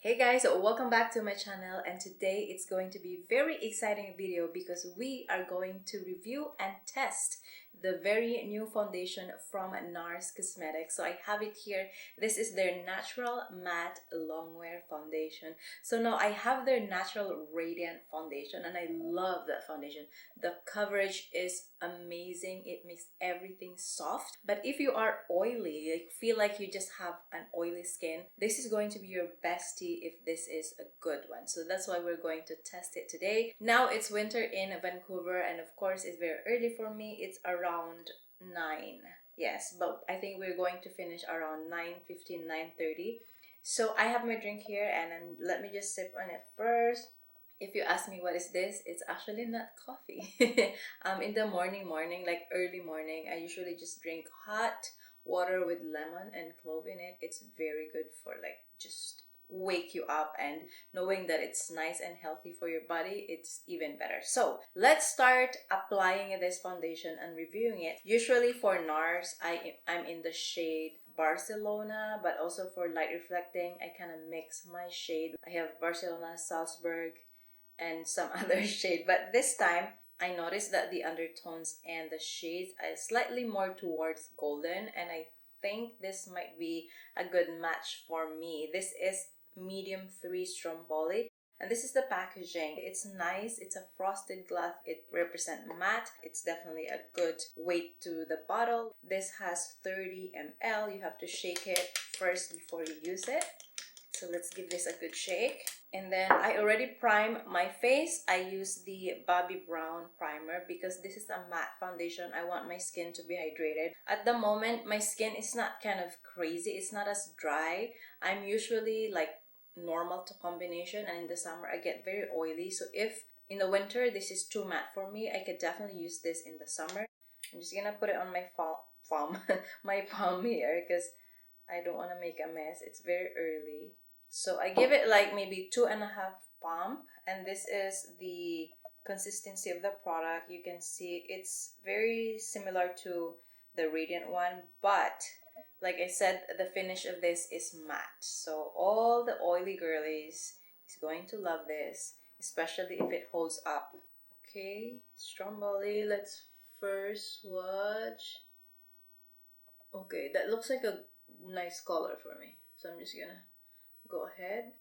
Hey guys, welcome back to my channel, and today it's going to be a very exciting video because we are going to review and test the very new foundation from NARS Cosmetics. So I have it here. This is their Natural Matte Longwear Foundation. So now I have their Natural Radiant Foundation and I love that foundation. The coverage is amazing. It makes everything soft. But if you are oily, like feel like you just have an oily skin, this is going to be your bestie if this is a good one. So that's why we're going to test it today. Now it's winter in Vancouver, and of course it's very early for me. It's around 9. Yes, but I think we're going to finish around 9:15, 9:30. So I have my drink here, and then let me just sip on it first. If you ask me what is this, it's actually not coffee. In the morning, like early morning, I usually just drink hot water with lemon and clove in it. It's very good for like just wake you up, and knowing that it's nice and healthy for your body, it's even better. So let's start applying this foundation and reviewing it. Usually for NARS, I'm in the shade Barcelona, but also for light reflecting, I kind of mix my shade. I have Barcelona, Salzburg, and some other shade, but this time I noticed that the undertones and the shades are slightly more towards golden, and I think this might be a good match for me. This is medium 3 Stromboli, and this is the packaging. It's nice. It's a frosted glass. It represents matte. It's definitely a good weight to the bottle. This has 30 ml. You have to shake it first before you use it. So let's give this a good shake. And then I already primed my face. I use the Bobbie Brown primer because this is a matte foundation. I want my skin to be hydrated. At the moment, my skin is not kind of crazy. It's not as dry. I'm usually like normal to combination, and in the summer I get very oily. So if in the winter this is too matte for me, I could definitely use this in the summer. I'm just gonna put it on my my palm here because I don't want to make a mess. It's very early. So I give it like maybe 2.5 pump, and this is the consistency of the product. You can see it's very similar to the Radiant one, but like I said, the finish of this is matte. So all the oily girlies is going to love this, especially if it holds up. Okay, Stromboli, let's first swatch. Okay, that looks like a nice color for me. So I'm just gonna go ahead.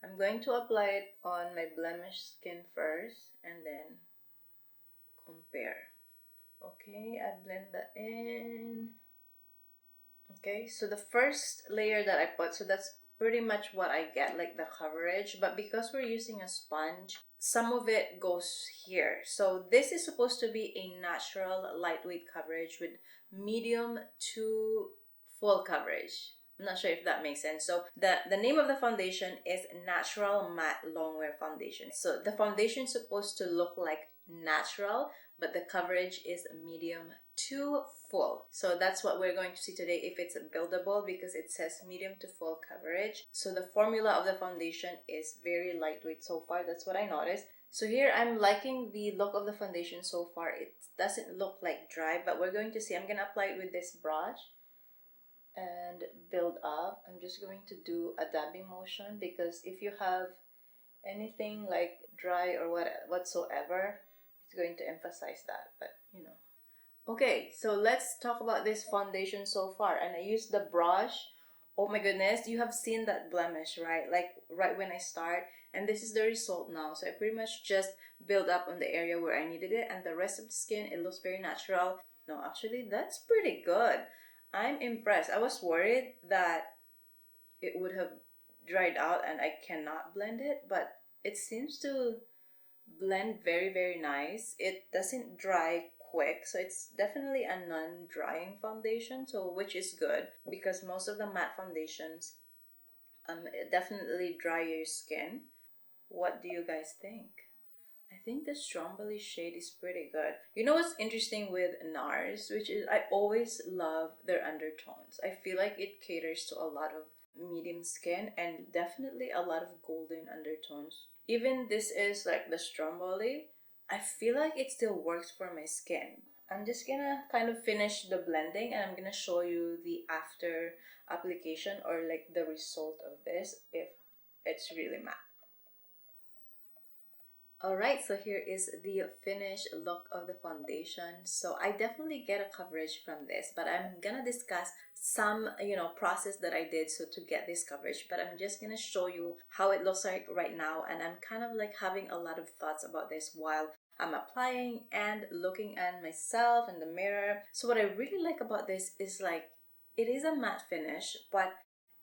I'm going to apply it on my blemished skin first and then compare. Okay, I blend that in. Okay, so the first layer that I put, so that's pretty much what I get, like the coverage. But because we're using a sponge, some of it goes here. So this is supposed to be a natural lightweight coverage with medium to full coverage. I'm not sure if that makes sense. So the name of the foundation is Natural Matte Longwear Foundation. So the foundation is supposed to look like natural, but the coverage is medium to full. So that's what we're going to see today, if it's buildable, because it says medium to full coverage. So the formula of the foundation is very lightweight so far. That's what I noticed. So here I'm liking the look of the foundation so far. It doesn't look like dry, but we're going to see. I'm gonna apply it with this brush and build up. I'm just going to do a dabbing motion because if you have anything like dry or whatsoever, it's going to emphasize that, but you know. Okay, so let's talk about this foundation so far. And I used the brush. Oh my goodness, you have seen that blemish, right? Like right when I start. And this is the result now. So I pretty much just build up on the area where I needed it. And the rest of the skin, it looks very natural. No, actually, that's pretty good. I'm impressed. I was worried that it would have dried out and I cannot blend it. But it seems to blend very nice. It doesn't dry quick, so it's definitely a non-drying foundation, so which is good because most of the matte foundations definitely dry your skin. What do you guys think? I think the Stromboli shade is pretty good. You know what's interesting with NARS, which is I always love their undertones. I feel like it caters to a lot of medium skin and definitely a lot of golden undertones. Even this is like the Stromboli, I feel like it still works for my skin. I'm just gonna kind of finish the blending and I'm gonna show you the after application, or like the result of this, if It's really matte. Alright, so here is the finished look of the foundation. So I definitely get a coverage from this, but I'm gonna discuss some, process that I did so to get this coverage. But I'm just gonna show you how it looks like right now, and I'm kind of like having a lot of thoughts about this while I'm applying and looking at myself in the mirror. So what I really like about this is like it is a matte finish, but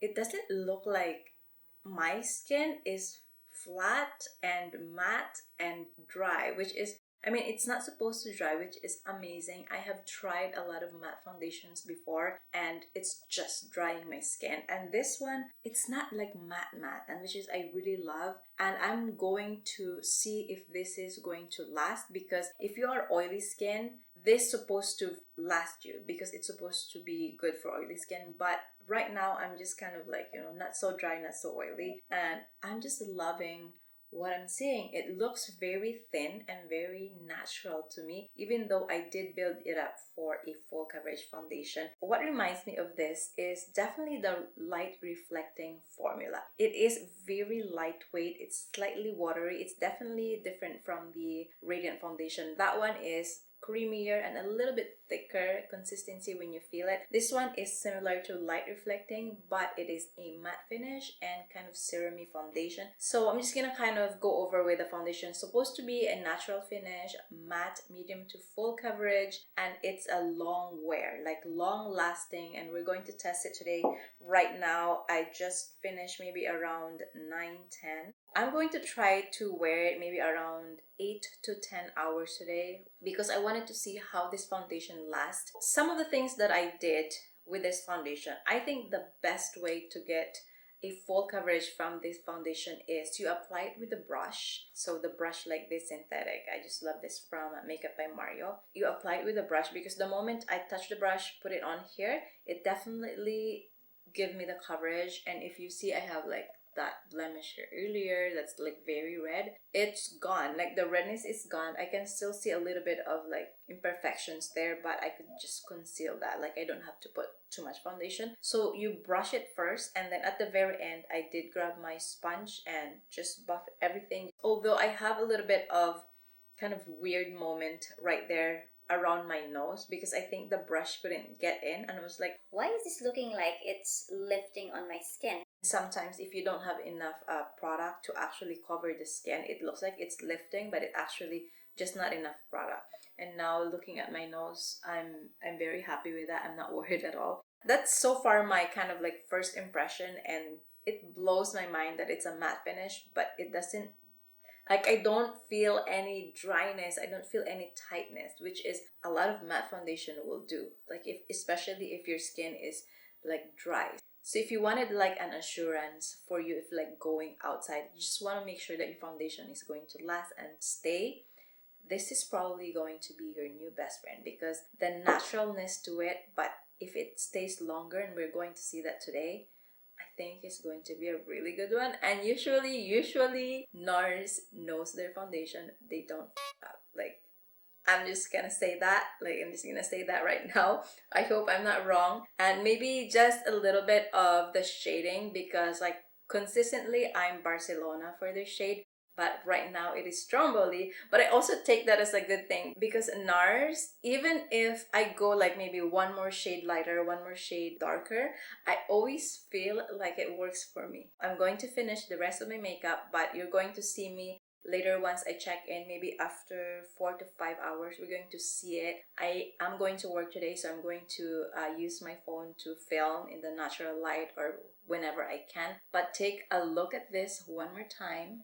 it doesn't look like my skin is flat and matte and dry, which is, I mean, it's not supposed to dry, which is amazing. I have tried a lot of matte foundations before and it's just drying my skin, and this one, it's not like matte, and which is I really love. And I'm going to see if this is going to last, because if you are oily skin, this supposed to last you because it's supposed to be good for oily skin. But right now I'm just kind of like, not so dry, not so oily, and I'm just loving what I'm seeing. It looks very thin and very natural to me, even though I did build it up for a full coverage foundation. What reminds me of this is definitely the light reflecting formula. It is very lightweight, it's slightly watery, it's definitely different from the Radiant foundation. That one is creamier and a little bit thicker consistency when you feel it. This one is similar to light reflecting, but it is a matte finish and kind of serumy foundation. So I'm just gonna kind of go over with the foundation. It's supposed to be a natural finish, matte, medium to full coverage, and it's a long wear, like long lasting, and we're going to test it today. Right now I just finished maybe around 9-10. I'm going to try to wear it maybe around 8 to 10 hours today because I wanted to see how this foundation lasts. Some of the things that I did with this foundation, I think the best way to get a full coverage from this foundation is you apply it with a brush. So the brush like this synthetic, I just love this from Makeup by Mario. You apply it with a brush because the moment I touch the brush, put it on here, it definitely give me the coverage. And if you see, I have like that blemish here earlier that's like very red, it's gone. Like the redness is gone. I can still see a little bit of like imperfections there, but I could just conceal that. Like I don't have to put too much foundation. So you brush it first, and then at the very end I did grab my sponge and just buff everything. Although I have a little bit of kind of weird moment right there around my nose because I think the brush couldn't get in, and I was like, why is this looking like it's lifting on my skin? Sometimes if you don't have enough product to actually cover the skin, it looks like it's lifting, but it actually just not enough product. And now looking at my nose, I'm very happy with that. I'm not worried at all. That's so far my kind of like first impression, and it blows my mind that it's a matte finish, but it doesn't, like, I don't feel any dryness, I don't feel any tightness, which is a lot of matte foundation will do, like if, especially if your skin is like dry. So if you wanted like an assurance for you, if like going outside, you just want to make sure that your foundation is going to last and stay, this is probably going to be your new best friend because the naturalness to it, but if it stays longer, and we're going to see that today, I think it's going to be a really good one. And usually NARS knows their foundation. They don't up. Like, I'm just gonna say that. Like, I'm just gonna say that right now. I hope I'm not wrong. And maybe just a little bit of the shading because like consistently I'm Barcelona for this shade, but right now it is Stromboli. But I also take that as a good thing because NARS, even if I go like maybe one more shade lighter, one more shade darker, I always feel like it works for me. I'm going to finish the rest of my makeup, but you're going to see me later once I check in, maybe after 4 to 5 hours. We're going to see it. I am going to work today, so I'm going to use my phone to film in the natural light or whenever I can. But take a look at this one more time.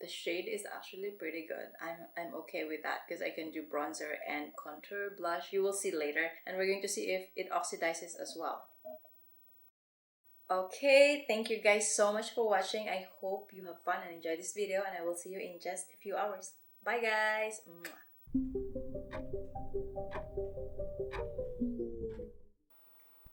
The shade is actually pretty good. I'm okay with that because I can do bronzer and contour, blush. You will see later, and we're going to see if it oxidizes as well. Okay, thank you guys so much for watching. I hope you have fun and enjoy this video, and I will see you in just a few hours. Bye guys.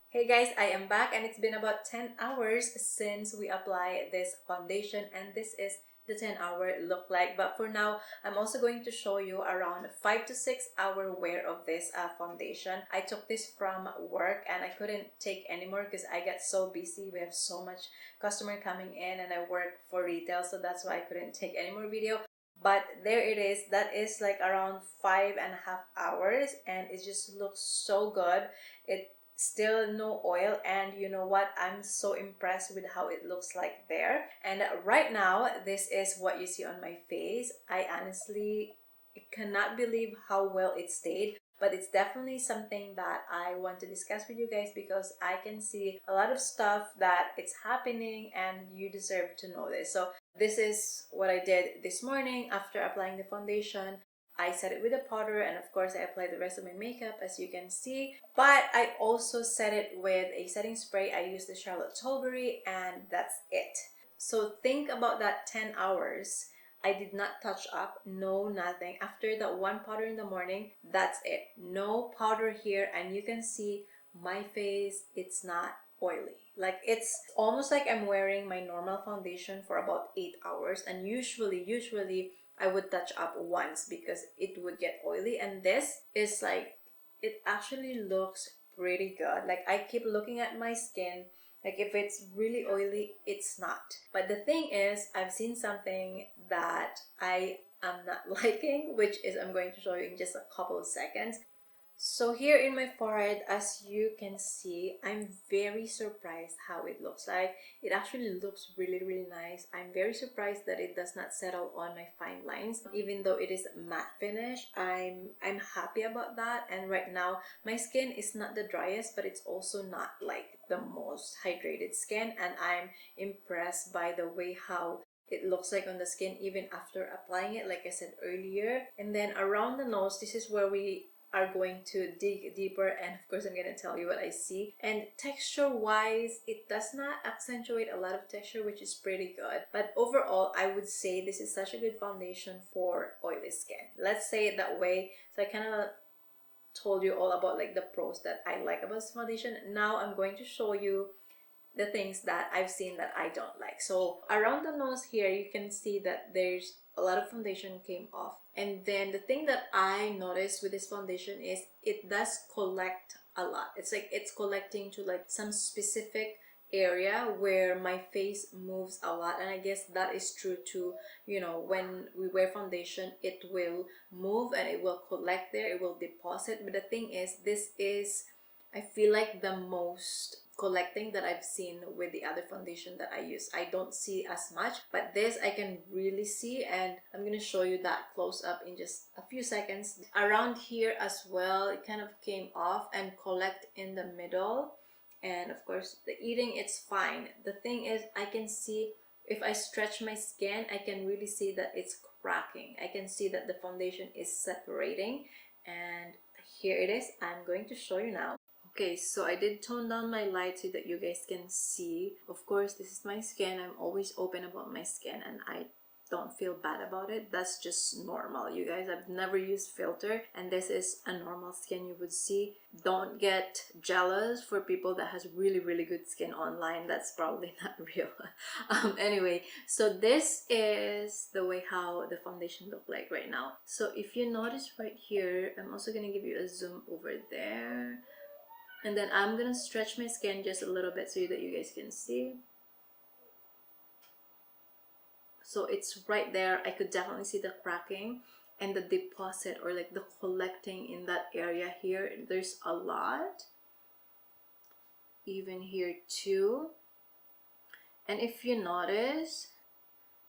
Hey guys, I am back, and it's been about 10 hours since we applied this foundation, and this is the 10-hour look like. But for now, I'm also going to show you around 5 to 6 hour wear of this foundation. I took this from work and I couldn't take anymore because I get so busy. We have so much customer coming in and I work for retail, so that's why I couldn't take any more video. But there it is. That is like around 5.5 hours and it just looks so good. It still no oil, and you know what, I'm so impressed with how it looks like there. And right now, this is what you see on my face. I honestly cannot believe how well it stayed, but it's definitely something that I want to discuss with you guys because I can see a lot of stuff that it's happening and you deserve to know this. So this is what I did this morning after applying the foundation. I set it with a powder and of course I applied the rest of my makeup, as you can see. But I also set it with a setting spray. I used the Charlotte Tilbury and that's it. So think about that 10 hours. I did not touch up, no nothing. After that one powder in the morning, that's it. No powder here, and you can see my face, it's not oily. Like it's almost like I'm wearing my normal foundation for about 8 hours, and usually I would touch up once because it would get oily, and this is like, it actually looks pretty good. Like I keep looking at my skin, like if it's really oily, it's not. But the thing is, I've seen something that I am not liking, which is I'm going to show you in just a couple of seconds. So here in my forehead, as you can see, I'm very surprised how it looks like. It actually looks really nice. I'm very surprised that it does not settle on my fine lines. Even though it is matte finish, I'm happy about that. And right now, my skin is not the driest, but it's also not like the most hydrated skin. And I'm impressed by the way how it looks like on the skin even after applying it, like I said earlier. And then around the nose, this is where we are going to dig deeper, and of course I'm going to tell you what I see. And texture wise, it does not accentuate a lot of texture, which is pretty good. But overall, I would say this is such a good foundation for oily skin. Let's say it that way. So I kind of told you all about like the pros that I like about this foundation. Now I'm going to show you the things that I've seen that I don't like. So around the nose here, you can see that there's a lot of foundation came off. And then the thing that I noticed with this foundation is it does collect a lot. It's like it's collecting to like some specific area where my face moves a lot, and I guess that is true too. You know, when we wear foundation, it will move and it will collect there, it will deposit. But the thing is, this is, I feel like, the most collecting that I've seen with the other foundation that I use. I don't see as much, but this I can really see, and I'm gonna show you that close up in just a few seconds. Around here as well, it kind of came off and collect in the middle. And of course the eating, it's fine. The thing is, I can see if I stretch my skin, I can really see that it's cracking. I can see that the foundation is separating, and here it is. I'm going to show you now. Okay, so I did tone down my light so that you guys can see. Of course, this is my skin. I'm always open about my skin and I don't feel bad about it. That's just normal, you guys. I've never used filter, and this is a normal skin you would see. Don't get jealous for people that has really good skin online. That's probably not real. Anyway, so this is the way how the foundation look like right now. So if you notice right here, I'm also gonna give you a zoom over there. And then I'm gonna stretch my skin just a little bit so that you guys can see. So it's right there. I could definitely see the cracking and the deposit, or like the collecting in that area here. There's a lot. Even here too. And if you notice,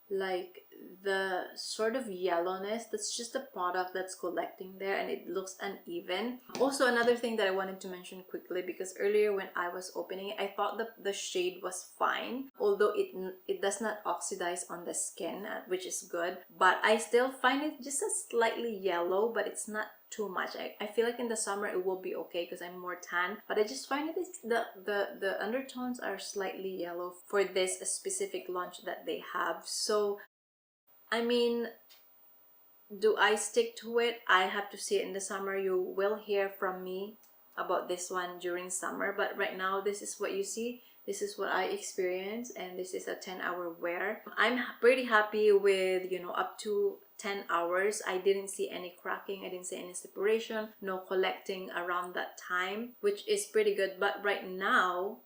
like the sort of yellowness, that's just the product that's collecting there, and it looks uneven. Also, another thing that I wanted to mention quickly, because earlier when I was opening it, I thought that the shade was fine, although it does not oxidize on the skin, which is good, but I still find it just a slightly yellow, but it's not too much. I feel like in the summer it will be okay because I'm more tan, but I just find it is the undertones are slightly yellow for this specific launch that they have. So I mean, do I stick to it? I have to see it in the summer. You will hear from me about this one during summer, but right now this is what you see. This is what I experienced, and this is a 10-hour wear. I'm pretty happy with, you know, up to 10 hours. I didn't see any cracking, I didn't see any separation, no collecting around that time, which is pretty good. But right now,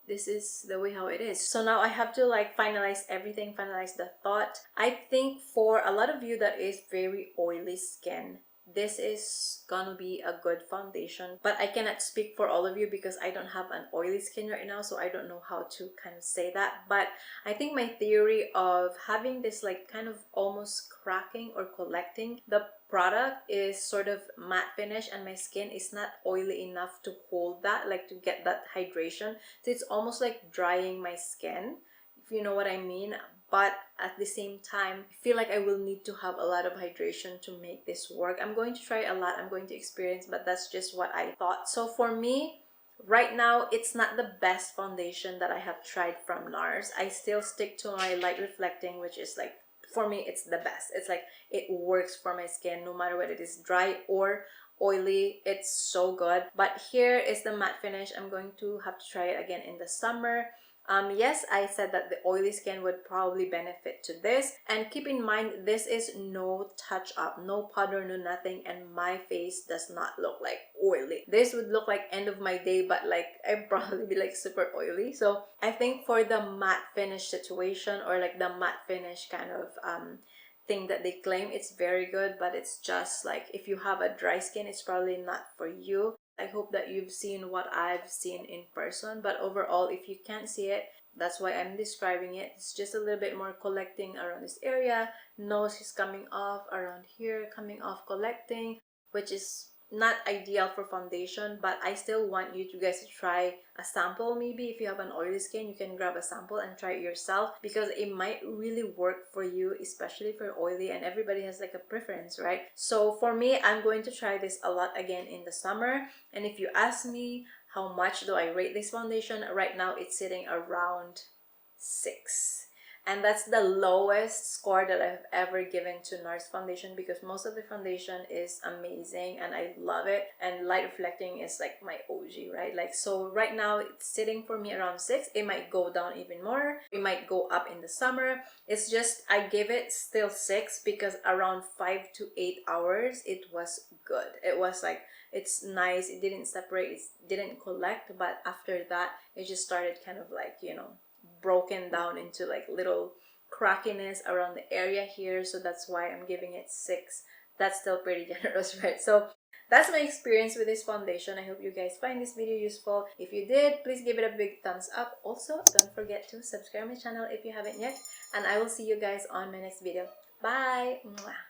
this is the way how it is. So now I have to like finalize everything, finalize the thought. I think for a lot of you that is very oily skin, this is gonna be a good foundation, but I cannot speak for all of you because I don't have an oily skin right now, so I don't know how to kind of say that. But I think my theory of having this like kind of almost cracking or collecting, the product is sort of matte finish and my skin is not oily enough to hold that, like to get that hydration, so it's almost like drying my skin, if you know what I mean. But at the same time, I feel like I will need to have a lot of hydration to make this work. I'm going to try a lot, I'm going to experience, but that's just what I thought. So for me, right now, it's not the best foundation that I have tried from NARS. I still stick to my light reflecting, which is like, for me, it's the best. It's like, it works for my skin, no matter whether it is dry or oily. It's so good. But here is the matte finish. I'm going to have to try it again in the summer. Yes, I said that the oily skin would probably benefit to this. And keep in mind, this is no touch up, no powder, no nothing, and my face does not look like oily. This would look like end of my day, but like I'd probably be like super oily. So I think for the matte finish situation, or like the matte finish kind of thing that they claim, it's very good, but it's just like if you have a dry skin, it's probably not for you. I hope that you've seen what I've seen in person, but overall, if you can't see it, that's why I'm describing it. It's just a little bit more collecting around this area. Nose is coming off around here, coming off, collecting, which is not ideal for foundation, but I still want you guys to try a sample. Maybe if you have an oily skin, you can grab a sample and try it yourself, because it might really work for you, especially for oily, and everybody has like a preference, right? So for me, I'm going to try this a lot again in the summer. And if you ask me how much do I rate this foundation, right now it's sitting around 6. And that's the lowest score that I've ever given to NARS foundation, because most of the foundation is amazing and I love it, and light reflecting is like my OG, right? Like, so right now it's sitting for me around 6. It might go down even more, it might go up in the summer. It's just I give it still 6 because around 5 to 8 hours it was good. It was like, it's nice, it didn't separate, it didn't collect, but after that it just started kind of like, you know, broken down into like little crackiness around the area here. So that's why I'm giving it 6. That's still pretty generous, right? So that's my experience with this foundation. I hope you guys find this video useful. If you did, please give it a big thumbs up. Also, don't forget to subscribe my channel if you haven't yet, and I will see you guys on my next video. Bye. Mwah.